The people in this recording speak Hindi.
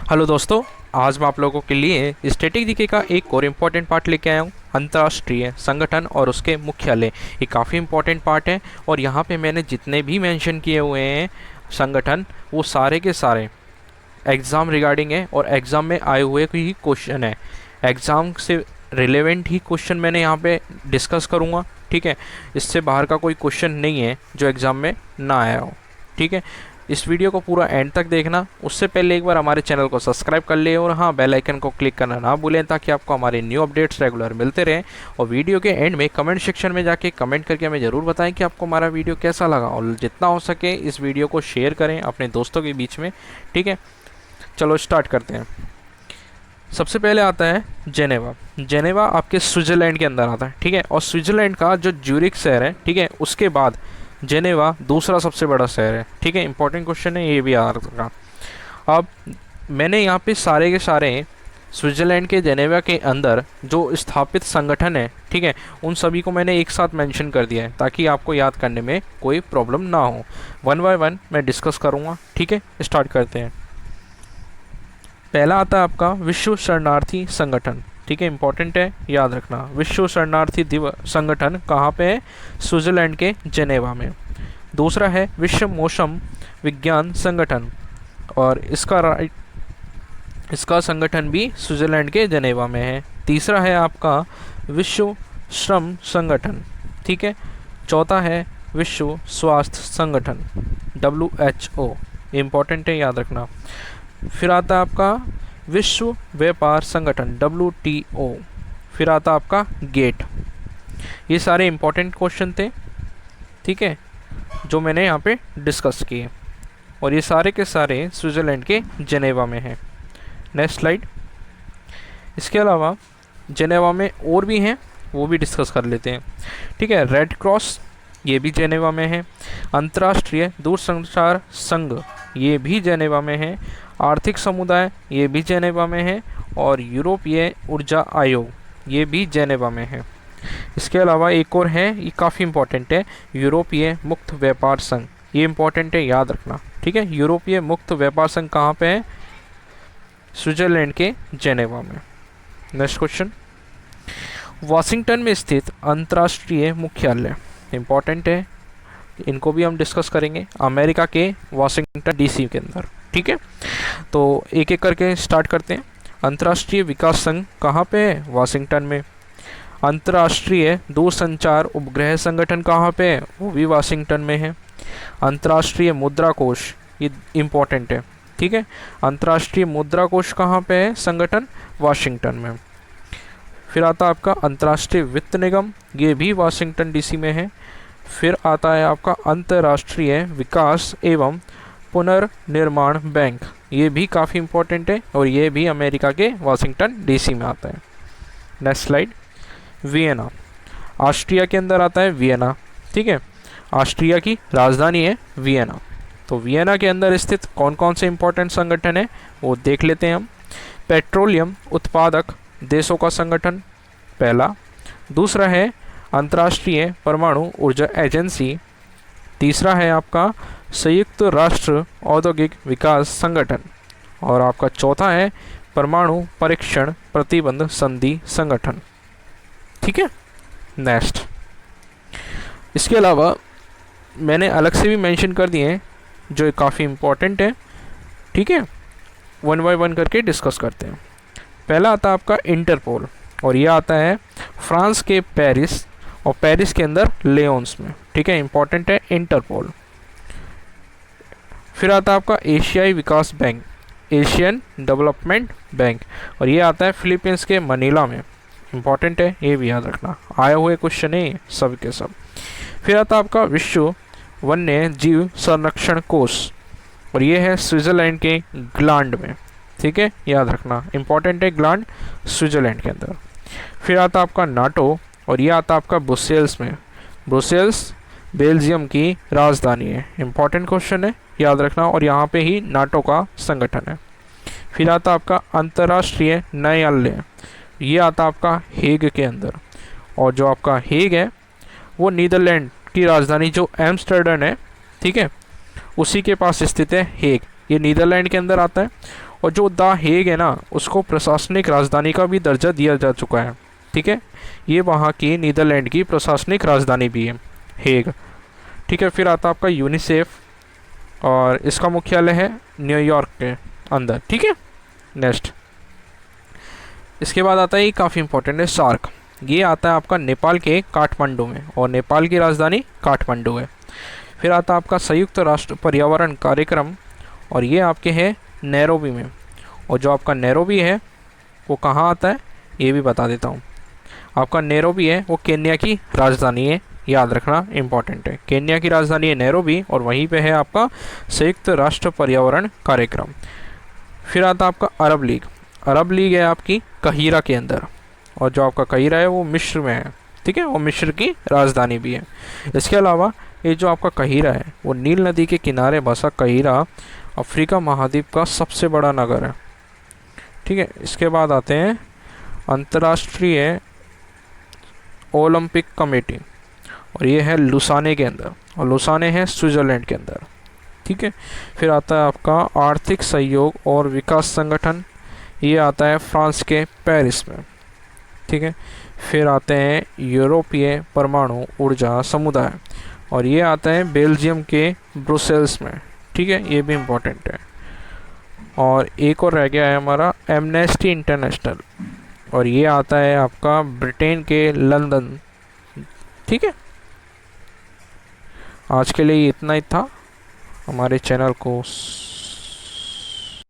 हेलो दोस्तों, आज मैं आप लोगों के लिए स्टैटिक जीके का एक और इम्पॉर्टेंट पार्ट लेके आया हूँ। अंतर्राष्ट्रीय संगठन और उसके मुख्यालय, ये काफ़ी इम्पॉर्टेंट पार्ट है। और यहाँ पे मैंने जितने भी मेंशन किए हुए हैं संगठन, वो सारे के सारे एग्ज़ाम रिगार्डिंग है और एग्ज़ाम में आए हुए ही क्वेश्चन है। एग्ज़ाम से रिलेवेंट ही क्वेश्चन मैंने यहाँ पे डिस्कस करूँगा, ठीक है। इससे बाहर का कोई क्वेश्चन नहीं है जो एग्ज़ाम में ना आया हो, ठीक है। इस वीडियो को पूरा एंड तक देखना। उससे पहले एक बार हमारे चैनल को सब्सक्राइब कर ले और हाँ, बेल आइकन को क्लिक करना ना भूलें, ताकि आपको हमारे न्यू अपडेट्स रेगुलर मिलते रहें। और वीडियो के एंड में कमेंट सेक्शन में जाके कमेंट करके हमें ज़रूर बताएं कि आपको हमारा वीडियो कैसा लगा, और जितना हो सके इस वीडियो को शेयर करें अपने दोस्तों के बीच में, ठीक है। चलो स्टार्ट करते हैं। सबसे पहले आता है जेनेवा। जेनेवा आपके स्विट्ज़रलैंड के अंदर आता है, ठीक है। और स्विट्ज़रलैंड का जो ज्यूरिख शहर है, ठीक है, उसके बाद जेनेवा दूसरा सबसे बड़ा शहर है, ठीक है। इंपॉर्टेंट क्वेश्चन है, ये भी आ रहा। अब मैंने यहाँ पे सारे के सारे स्विट्ज़रलैंड के जेनेवा के अंदर जो स्थापित संगठन है, ठीक है, उन सभी को मैंने एक साथ मेंशन कर दिया है, ताकि आपको याद करने में कोई प्रॉब्लम ना हो। वन बाय वन मैं डिस्कस करूँगा, ठीक है। स्टार्ट करते हैं। पहला आता है आपका विश्व शरणार्थी संगठन, ठीक है। इंपॉर्टेंट है, याद रखना। विश्व शरणार्थी दिवस संगठन कहाँ पे है? स्विट्ज़रलैंड के जेनेवा में। दूसरा है विश्व मौसम विज्ञान संगठन, और इसका संगठन भी स्विट्ज़रलैंड के जेनेवा में है। तीसरा है आपका विश्व श्रम संगठन, ठीक है। चौथा है विश्व स्वास्थ्य संगठन WHO, इम्पॉर्टेंट है, याद रखना। फिर आता है आपका विश्व व्यापार संगठन WTO। फिर आता आपका गेट। ये सारे इंपॉर्टेंट क्वेश्चन थे, ठीक है, जो मैंने यहाँ पे डिस्कस किए, और ये सारे के सारे स्विट्ज़रलैंड के जेनेवा में हैं। Next slide. इसके अलावा जेनेवा में और भी हैं, वो भी डिस्कस कर लेते हैं, ठीक है। रेड क्रॉस, ये भी जेनेवा में है। अंतर्राष्ट्रीय दूरसंचार संघ, ये भी जेनेवा में है। आर्थिक समुदाय, ये भी जेनेवा में है। और यूरोपीय ऊर्जा आयोग, ये भी जेनेवा में है। इसके अलावा एक और है, ये काफ़ी इंपॉर्टेंट है, यूरोपीय मुक्त व्यापार संघ। ये इंपॉर्टेंट है, याद रखना, ठीक है। यूरोपीय मुक्त व्यापार संघ कहाँ पे है? स्विट्ज़रलैंड के जेनेवा में। Next question. वाशिंगटन में स्थित अंतर्राष्ट्रीय मुख्यालय, इंपॉर्टेंट है, इनको भी हम डिस्कस करेंगे। अमेरिका के वाशिंगटन DC के अंदर, ठीक है। तो एक एक करके स्टार्ट करते हैं। अंतर्राष्ट्रीय विकास संघ कहाँ पे है? वाशिंगटन में। अंतर्राष्ट्रीय दूरसंचार उपग्रह संगठन कहाँ पे है? वो भी वाशिंगटन में है। अंतर्राष्ट्रीय मुद्रा कोष, ये इम्पोर्टेंट है, ठीक है। अंतर्राष्ट्रीय मुद्रा कोष कहाँ पे है? संगठन वाशिंगटन में। फिर आता है आपका अंतर्राष्ट्रीय वित्त निगम, ये भी वाशिंगटन DC में है। फिर आता है आपका अंतर्राष्ट्रीय विकास एवं पुनर्निर्माण बैंक, ये भी काफ़ी इम्पोर्टेंट है, और ये भी अमेरिका के वाशिंगटन DC में आता है। Next slide. वियना, ऑस्ट्रिया के अंदर आता है वियना, ठीक है। ऑस्ट्रिया की राजधानी है वियना। तो वियना के अंदर स्थित कौन कौन से इंपॉर्टेंट संगठन है वो देख लेते हैं हम। पेट्रोलियम उत्पादक देशों का संगठन पहला। दूसरा है अंतर्राष्ट्रीय परमाणु ऊर्जा एजेंसी। तीसरा है आपका संयुक्त राष्ट्र औद्योगिक विकास संगठन। और आपका चौथा है परमाणु परीक्षण प्रतिबंध संधि संगठन, ठीक है। नेक्स्ट। इसके अलावा मैंने अलग से भी मेंशन कर दिए हैं जो काफ़ी इम्पोर्टेंट है, ठीक है। वन बाय वन करके डिस्कस करते हैं। पहला आता है आपका इंटरपोल, और यह आता है फ्रांस के पेरिस, और पेरिस के अंदर लियोन्स में, ठीक है। इंपॉर्टेंट है इंटरपोल। फिर आता है आपका एशियाई विकास बैंक, एशियन डेवलपमेंट बैंक, और ये आता है फिलीपींस के मनीला में। इंपॉर्टेंट है, ये भी याद रखना, आए हुए क्वेश्चन है सब के सब। फिर आता है आपका विश्व वन्य जीव संरक्षण कोष, और ये है स्विट्ज़रलैंड के ग्लांड में, ठीक है, याद रखना। इंपॉर्टेंट है, ग्लांड स्विट्ज़रलैंड के अंदर। फिर आता आपका नाटो, और ये आता आपका ब्रुसेल्स में। ब्रुसेल्स बेल्जियम की राजधानी है। इंपॉर्टेंट क्वेश्चन है, याद रखना, और यहाँ पे ही नाटो का संगठन है। फिर आता आपका अंतर्राष्ट्रीय न्यायालय, ये आता आपका हेग के अंदर, और जो आपका हेग है वो नीदरलैंड की राजधानी जो एम्स्टर्डम है, ठीक है, उसी के पास स्थित है हेग। ये नीदरलैंड के अंदर आता है। और जो द हेग है ना, उसको प्रशासनिक राजधानी का भी दर्जा दिया जा चुका है। ठीक है, ये वहाँ की नीदरलैंड की प्रशासनिक राजधानी भी है, हेग। ठीक है, फिर आता है आपका यूनिसेफ, और इसका मुख्यालय है न्यूयॉर्क के अंदर। ठीक है, नेक्स्ट इसके बाद आता है, ये काफ़ी इंपॉर्टेंट है, सार्क। ये आता है आपका नेपाल के काठमांडू में, और नेपाल की राजधानी काठमांडू है। फिर आता है आपका संयुक्त राष्ट्र पर्यावरण कार्यक्रम, और ये आपके है नैरोबी में। और जो आपका नैरोबी है वो कहाँ आता है, ये भी बता देता हूँ। आपका नैरोबी है वो केन्या की राजधानी है, याद रखना इंपॉर्टेंट है। केन्या की राजधानी है नैरोबी, और वहीं पे है आपका संयुक्त राष्ट्र पर्यावरण कार्यक्रम। फिर आता है आपका अरब लीग। अरब लीग है आपकी कहिरा के अंदर, और जो आपका कहिरा है वो मिस्र में है। ठीक है, वो मिस्र की राजधानी भी है। इसके अलावा ये जो आपका कहिरा है वो नील नदी के किनारे बसा कहिरा अफ्रीका महाद्वीप का सबसे बड़ा नगर है। ठीक है, इसके बाद आते हैं अंतर्राष्ट्रीय ओलंपिक कमेटी, और ये है लुसाने के अंदर, और लुसाने है स्विट्ज़रलैंड के अंदर। ठीक है, फिर आता है आपका आर्थिक सहयोग और विकास संगठन, ये आता है फ्रांस के पेरिस में। ठीक है, फिर आते हैं यूरोपीय परमाणु ऊर्जा समुदाय, और ये आता है बेल्जियम के ब्रुसेल्स में। ठीक है, ये भी इम्पोर्टेंट है। और एक और रह गया है हमारा एमनेस्टी इंटरनेशनल, और ये आता है आपका ब्रिटेन के लंदन। ठीक है, आज के लिए इतना ही था। हमारे चैनल को